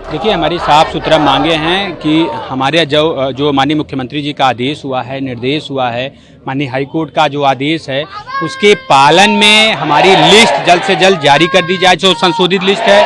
देखिए, हमारी साफ सुथरा मांगे हैं कि हमारे जो माननीय मुख्यमंत्री जी का आदेश हुआ है, निर्देश हुआ है, माननीय हाईकोर्ट का जो आदेश है, उसके पालन में हमारी लिस्ट जल्द से जल्द जारी कर दी जाए। जो संशोधित लिस्ट है,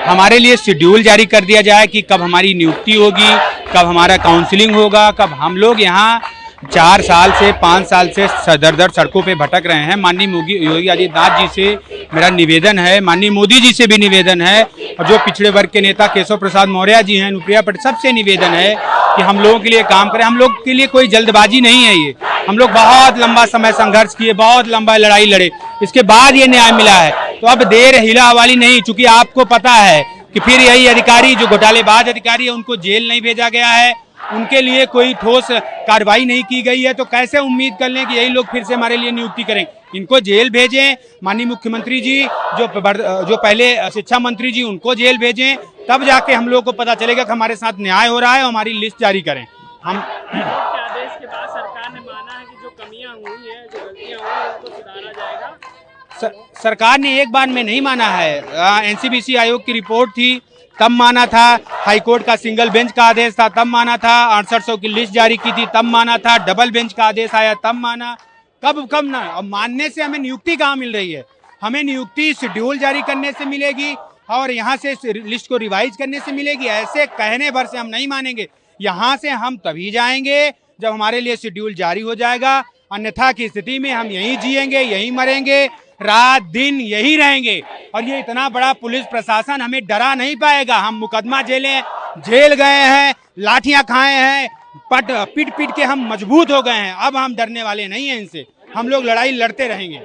हमारे लिए शेड्यूल जारी कर दिया जाए कि कब हमारी नियुक्ति होगी, कब हमारा काउंसलिंग होगा, कब हम लोग यहाँ 4 साल से 5 साल से दर सड़कों पे भटक रहे हैं। माननीय योगी आदित्यनाथ जी से मेरा निवेदन है, माननीय मोदी जी से भी निवेदन है, और जो पिछड़े वर्ग के नेता केशव प्रसाद मौर्य जी हैं, अनुप्रिया पटेल, सबसे निवेदन है कि हम लोगों के लिए काम करें। हम लोग के लिए कोई जल्दबाजी नहीं है। ये हम लोग बहुत लंबा समय संघर्ष किए, बहुत लंबा लड़ाई लड़े, इसके बाद ये न्याय मिला है। तो अब देर हिला हवाली नहीं, चूंकि आपको पता है कि फिर यही अधिकारी जो घोटालेबाज अधिकारी है, उनको जेल नहीं भेजा गया है, उनके लिए कोई ठोस कार्रवाई नहीं की गई है, तो कैसे उम्मीद कर लें कि यही लोग फिर से हमारे लिए नियुक्ति करें। इनको जेल भेजें। माननीय मुख्यमंत्री जी जो पहले शिक्षा मंत्री जी, उनको जेल भेजें, तब जाके हम लोग को पता चलेगा कि हमारे साथ न्याय हो रहा है। हमारी लिस्ट जारी करें। हम आदेश के बाद सरकार ने माना है कि जो कमियां हुई हैं, जो गलतियां हुई हैं, उनको सुधारा जाएगा। सरकार ने एक बार में नहीं माना है। एनसीबीसी आयोग की रिपोर्ट थी तब माना था, हाईकोर्ट का सिंगल बेंच का आदेश था तब माना था, 6800 की लिस्ट जारी की थी तब माना था, डबल बेंच का आदेश आया तब माना। कब ना। अब मानने से हमें नियुक्ति कहाँ मिल रही है? हमें नियुक्ति शेड्यूल जारी करने से मिलेगी और यहाँ से लिस्ट को रिवाइज करने से मिलेगी। ऐसे कहने भर से हम नहीं मानेंगे। यहाँ से हम तभी जाएंगे जब हमारे लिए शेड्यूल जारी हो जाएगा, अन्यथा की स्थिति में हम यहीं जिएंगे, यहीं मरेंगे, रात दिन यही रहेंगे। और ये इतना बड़ा पुलिस प्रशासन हमें डरा नहीं पाएगा। हम मुकदमा जेल गए हैं, लाठियां खाए हैं, पीट पीट के हम मजबूत हो गए हैं। अब हम डरने वाले नहीं हैं इनसे। हम लोग लड़ाई लड़ते रहेंगे।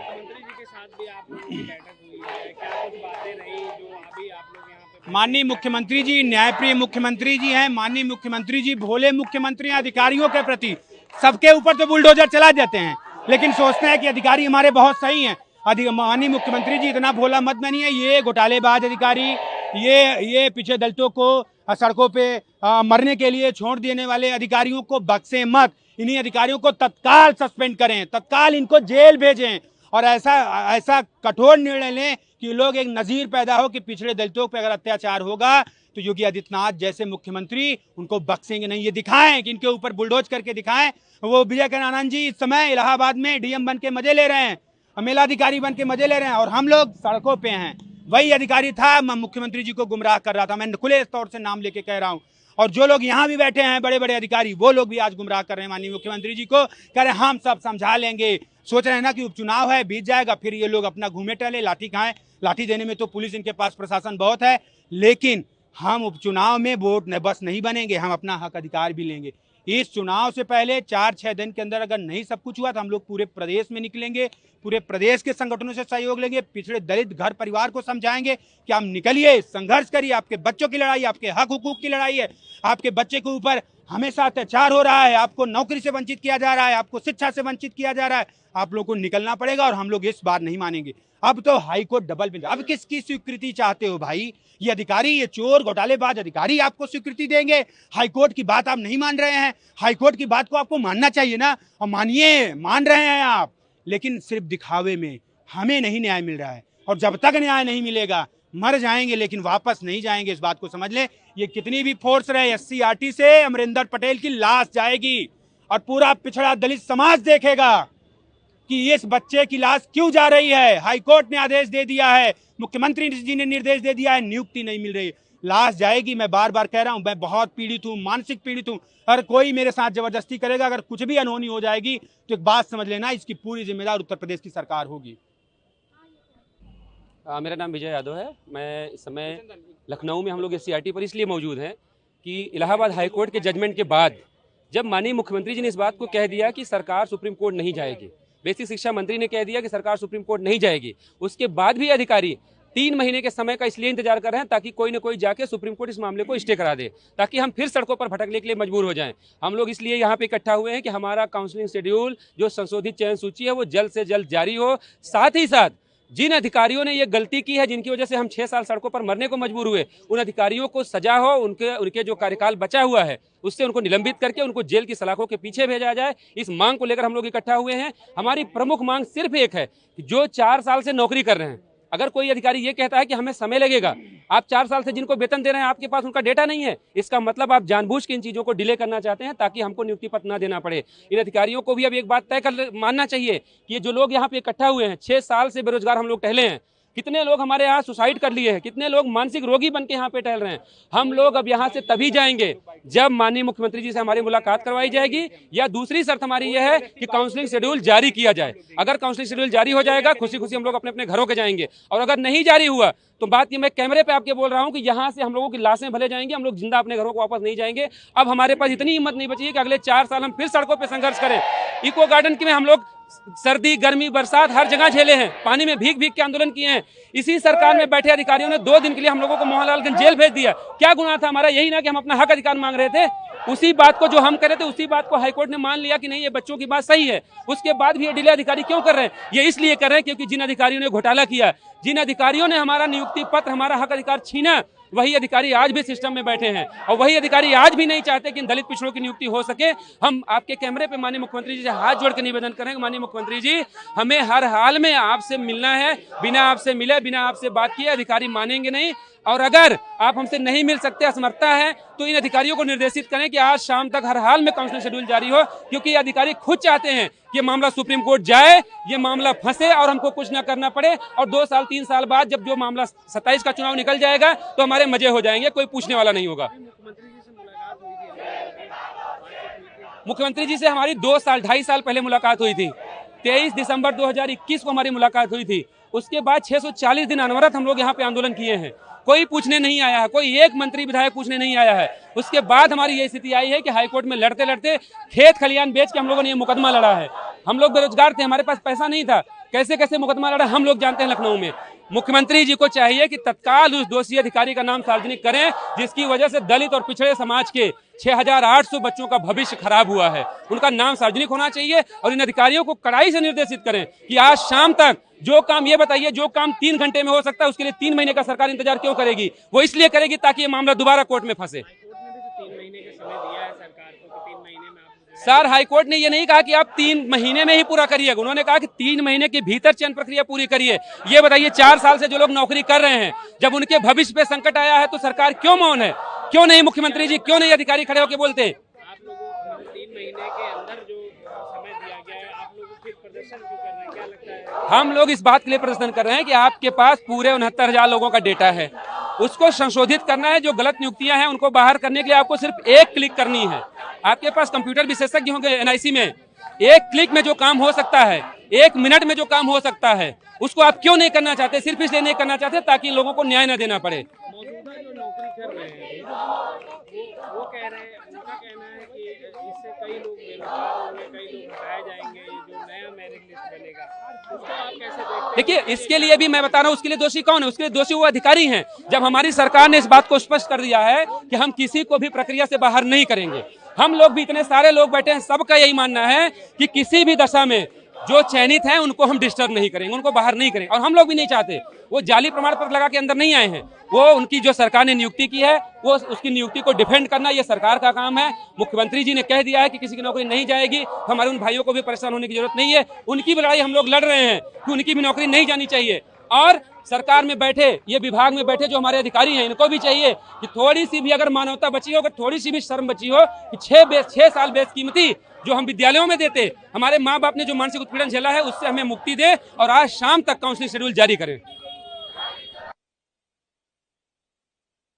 माननीय मुख्यमंत्री जी न्यायप्रिय मुख्यमंत्री जी हैं। माननीय मुख्यमंत्री जी भोले मुख्यमंत्री हैं। अधिकारियों के प्रति सबके ऊपर तो बुलडोजर चला देते हैं, लेकिन सोचते हैं कि अधिकारी हमारे बहुत सही हैं। माननीय मुख्यमंत्री जी इतना भोला मत बनिए। ये घोटालेबाज अधिकारी, ये पीछे दलितों को सड़कों पे मरने के लिए छोड़ देने वाले अधिकारियों को बख्शे मत। इन्हीं अधिकारियों को तत्काल सस्पेंड करें, तत्काल इनको जेल भेजें और ऐसा कठोर निर्णय लें कि लोग एक नजीर पैदा हो कि पिछड़े दलितों पर अगर अत्याचार होगा तो योगी आदित्यनाथ जैसे मुख्यमंत्री उनको बख्शेंगे नहीं। ये दिखाएं कि इनके ऊपर बुलडोज करके दिखाएं। वो विजय आनंद जी इस समय इलाहाबाद में डीएम बन के मजे ले रहे हैं, मेलाधिकारी बन के मजे ले रहे हैं, और हम लोग सड़कों पे हैं। वही अधिकारी था, मैं मुख्यमंत्री जी को गुमराह कर रहा था। मैं खुले तौर से नाम लेके कह रहा हूं। और जो लोग यहाँ भी बैठे हैं बड़े बड़े अधिकारी, वो लोग भी आज गुमराह कर रहे हैं माननीय मुख्यमंत्री जी को। कह रहे हैं हम सब समझा लेंगे। सोच रहे हैं ना कि उपचुनाव है, बीत जाएगा, फिर ये लोग अपना घूमे टहले, लाठी खाएं। लाठी देने में तो पुलिस इनके पास प्रशासन बहुत है, लेकिन हम उपचुनाव में वोट बस नहीं बनेंगे, हम अपना हक अधिकार भी लेंगे। इस चुनाव से पहले 4-6 दिन के अंदर अगर नहीं सब कुछ हुआ तो हम लोग पूरे प्रदेश में निकलेंगे, पूरे प्रदेश के संगठनों से सहयोग लेंगे, पिछड़े दलित घर परिवार को समझाएंगे कि आप निकलिए, संघर्ष करिए। आपके बच्चों की लड़ाई, आपके हक हुकूक की लड़ाई है। आपके बच्चे के ऊपर हमेशा अत्याचार हो रहा है, आपको नौकरी से वंचित किया जा रहा है, आपको शिक्षा से वंचित किया जा रहा है। आप लोगों को निकलना पड़ेगा और हम लोग इस बार नहीं मानेंगे। अब तो हाईकोर्ट डबल बेंच। अब किसकी स्वीकृति चाहते हो भाई? ये अधिकारी, ये चोर घोटालेबाज अधिकारी आपको स्वीकृति देंगे? हाईकोर्ट की बात आप नहीं मान रहे हैं। हाईकोर्ट की बात को आपको मानना चाहिए ना, और मानिए, मान रहे हैं आप, लेकिन सिर्फ दिखावे में। हमें नहीं न्याय मिल रहा है, और जब तक न्याय नहीं मिलेगा मर जाएंगे, लेकिन वापस नहीं जाएंगे। इस बात को समझ लें। ये कितनी भी फोर्स रहे, SC/RT से अमरिंदर पटेल की लाश जाएगी और पूरा पिछड़ा दलित समाज देखेगा कि इस बच्चे की लाश क्यों जा रही है। हाईकोर्ट ने आदेश दे दिया है, मुख्यमंत्री जी ने निर्देश दे दिया है, नियुक्ति नहीं मिल रही, लाश जाएगी। मैं बार बार कह रहा हूं, मैं बहुत पीड़ित हूं, मानसिक पीड़ित हूं। अगर कोई मेरे साथ जबरदस्ती करेगा, अगर कुछ भी अनहोनी हो जाएगी, तो एक बात समझ लेना, इसकी पूरी जिम्मेदार उत्तर प्रदेश की सरकार होगी। मेरा नाम विजय यादव है। मैं इस समय लखनऊ में, हम लोग SC/RT पर इसलिए मौजूद हैं कि इलाहाबाद हाईकोर्ट के जजमेंट के बाद जब माननीय मुख्यमंत्री जी ने इस बात को कह दिया कि सरकार सुप्रीम कोर्ट नहीं जाएगी, बेसिक शिक्षा मंत्री ने कह दिया कि सरकार सुप्रीम कोर्ट नहीं जाएगी, उसके बाद भी अधिकारी 3 महीने के समय का इसलिए इंतजार कर रहे हैं ताकि कोई न कोई जाके सुप्रीम कोर्ट इस मामले को स्टे करा दे, ताकि हम फिर सड़कों पर भटकने के लिए मजबूर हो जाएं। हम लोग इसलिए यहाँ पे इकट्ठा हुए हैं कि हमारा काउंसलिंग शेड्यूल, जो संशोधित चयन सूची है, वो जल्द से जल्द जारी हो। साथ ही साथ जिन अधिकारियों ने ये गलती की है, जिनकी वजह से हम 6 साल सड़कों पर मरने को मजबूर हुए, उन अधिकारियों को सजा हो, उनके जो कार्यकाल बचा हुआ है उससे उनको निलंबित करके उनको जेल की सलाखों के पीछे भेजा जाए। इस मांग को लेकर हम लोग इकट्ठा हुए हैं। हमारी प्रमुख मांग सिर्फ एक है कि जो 4 साल से नौकरी कर रहे हैं, अगर कोई अधिकारी ये कहता है कि हमें समय लगेगा, आप 4 साल से जिनको वेतन दे रहे हैं आपके पास उनका डेटा नहीं है, इसका मतलब आप जानबूझ के इन चीजों को डिले करना चाहते हैं ताकि हमको नियुक्ति पत्र न देना पड़े। इन अधिकारियों को भी अब एक बात तय कर मानना चाहिए कि ये जो लोग यहाँ पे इकट्ठा हुए हैं, 6 साल से बेरोजगार हम लोग टहले हैं, कितने लोग हमारे यहाँ सुसाइड कर लिए हैं, कितने लोग मानसिक रोगी बन के यहाँ पे टहल रहे हैं। हम लोग अब यहाँ से तभी जाएंगे जब माननीय मुख्यमंत्री जी से हमारी मुलाकात करवाई जाएगी, या दूसरी शर्त हमारी यह है कि काउंसलिंग शेड्यूल जारी किया जाए। अगर काउंसलिंग शेड्यूल जारी हो जाएगा, खुशी खुशी हम लोग अपने अपने घरों के जाएंगे, और अगर नहीं जारी हुआ तो बात ये मैं कैमरे पे आपके बोल रहा हूँ कि यहाँ से हम लोगों की लाशें भले जाएंगे, हम लोग जिंदा अपने घरों को वापस नहीं जाएंगे। अब हमारे पास इतनी हिम्मत नहीं बची है कि अगले 4 साल हम फिर सड़कों पर संघर्ष करें। इको गार्डन में हम लोग सर्दी, गर्मी, बरसात हर जगह झेले हैं, पानी में भीग भीग के आंदोलन किए हैं। इसी सरकार में बैठे अधिकारियों ने 2 दिन के लिए हम लोगों को मोहनलालगंज जेल भेज दिया। क्या गुनाह था हमारा? यही ना कि हम अपना हक अधिकार मांग रहे थे। उसी बात को जो हम कर रहे थे, उसी बात को हाईकोर्ट ने मान लिया कि नहीं, ये बच्चों की बात सही है। उसके बाद भी ये डिले अधिकारी क्यों कर रहे हैं? ये इसलिए कर रहे हैं क्योंकि जिन अधिकारियों ने घोटाला किया, जिन अधिकारियों ने हमारा नियुक्ति पत्र, हमारा हक अधिकार छीना, वही अधिकारी आज भी सिस्टम में बैठे हैं, और वही अधिकारी आज भी नहीं चाहते कि दलित पिछड़ों की नियुक्ति हो सके। हम आपके कैमरे पे माननीय मुख्यमंत्री जी से हाथ जोड़ के निवेदन करेंगे, माननीय मुख्यमंत्री जी, हमें हर हाल में आपसे मिलना है। बिना आपसे मिले, बिना आपसे बात किए अधिकारी मानेंगे नहीं। और अगर आप हमसे नहीं मिल सकते, असमर्थता है, तो इन अधिकारियों को निर्देशित करें कि आज शाम तक हर हाल में काउंसलिंग शेड्यूल जारी हो, क्योंकि ये अधिकारी खुद चाहते हैं कि ये मामला सुप्रीम कोर्ट जाए, ये मामला फंसे और हमको कुछ ना करना पड़े। और 2 साल 3 साल बाद जब जो मामला 27 का चुनाव निकल जाएगा तो हमारे मजे हो जाएंगे, कोई पूछने वाला नहीं होगा। मुख्यमंत्री जी से हमारी 2-2.5 साल पहले मुलाकात हुई थी। 23 दिसंबर 2021 को हमारी मुलाकात हुई थी। उसके बाद 640 दिन अनवरत हम लोग यहाँ पे आंदोलन किए हैं, कोई पूछने नहीं आया है, कोई एक मंत्री विधायक पूछने नहीं आया है। उसके बाद हमारी ये स्थिति आई है कि हाईकोर्ट में लड़ते लड़ते खेत खलियान बेच के हम लोगों ने ये मुकदमा लड़ा है। हम लोग बेरोजगार थे, हमारे पास पैसा नहीं था, कैसे कैसे मुकदमा लड़ा हम लोग जानते हैं लखनऊ में। मुख्यमंत्री जी को चाहिए कि तत्काल उस दोषी अधिकारी का नाम सार्वजनिक करें जिसकी वजह से दलित और पिछड़े समाज के 6800 बच्चों का भविष्य खराब हुआ है। उनका नाम सार्वजनिक होना चाहिए, और इन अधिकारियों को कड़ाई से निर्देशित करें कि आज शाम तक जो काम, ये बताइए, जो काम 3 घंटे में हो सकता है उसके लिए 3 महीने का सरकार इंतजार क्यों करेगी? वो इसलिए करेगी ताकि ये मामला दोबारा कोर्ट में फंसे। सर, हाईकोर्ट ने ये नहीं कहा कि आप 3 महीने में ही पूरा करिए, उन्होंने कहा कि 3 महीने के भीतर चयन प्रक्रिया पूरी करिए। ये बताइए, 4 साल से जो लोग नौकरी कर रहे हैं, जब उनके भविष्य पे संकट आया है तो सरकार क्यों मौन है? क्यों नहीं मुख्यमंत्री जी, क्यों नहीं अधिकारी खड़े होकर बोलते? आप लोगों को 3 महीने के अंदर जो समय दिया गया है, आप लोगों फिर प्रदर्शन क्यों कर रहे हैं? क्या लगता है? हम लोग इस बात के लिए प्रदर्शन कर रहे हैं कि आपके पास पूरे 69,000 लोगों का डेटा है, उसको संशोधित करना है। जो गलत नियुक्तियां हैं उनको बाहर करने के लिए आपको सिर्फ एक क्लिक करनी है। आपके पास कंप्यूटर विशेषज्ञ होंगे एनआईसी में, एक क्लिक में जो काम हो सकता है, 1 मिनट में जो काम हो सकता है, उसको आप क्यों नहीं करना चाहते? सिर्फ इसलिए नहीं करना चाहते ताकि लोगों को न्याय न देना पड़े। मौजूदा जो नौकरी कर रहे हैं वो कह रहे हैं, उनका कहना है कि इससे कई लोग बेरोजगार होंगे, कई लोग हटाए जाएंगे, ये जो नया मेरिट लिस्ट बनेगा उसको आप कैसे देखते हैं? देखिए, इसके लिए भी मैं बता रहा हूँ, उसके लिए दोषी कौन है? उसके लिए दोषी वो अधिकारी हैं। जब हमारी सरकार ने इस बात को स्पष्ट कर दिया है कि हम किसी को भी प्रक्रिया से बाहर नहीं करेंगे, हम लोग भी इतने सारे लोग बैठे हैं, सबका यही मानना है कि किसी भी दशा में जो चयनित हैं उनको हम डिस्टर्ब नहीं करेंगे, उनको बाहर नहीं करेंगे। और हम लोग भी नहीं चाहते वो जाली प्रमाण पत्र लगा के अंदर नहीं आए हैं। वो उनकी जो सरकार ने नियुक्ति की है, वो उसकी नियुक्ति को डिफेंड करना ये सरकार का काम है। मुख्यमंत्री जी ने कह दिया है कि किसी की नौकरी नहीं जाएगी, हमारे उन भाइयों को भी परेशान होने की जरूरत नहीं है। उनकी भी लड़ाई हम लोग लड़ रहे हैं कि उनकी भी नौकरी नहीं जानी चाहिए। और सरकार में बैठे, ये विभाग में बैठे जो हमारे अधिकारी हैं, इनको भी चाहिए कि थोड़ी सी भी अगर मानवता बची हो, अगर थोड़ी सी भी शर्म बची हो, कि 6 साल बेशकीमती जो हम विद्यालयों में देते, हमारे माँ बाप ने जो मानसिक उत्पीड़न झेला है, उससे हमें मुक्ति दे और आज शाम तक काउंसलिंग शेड्यूल जारी करें।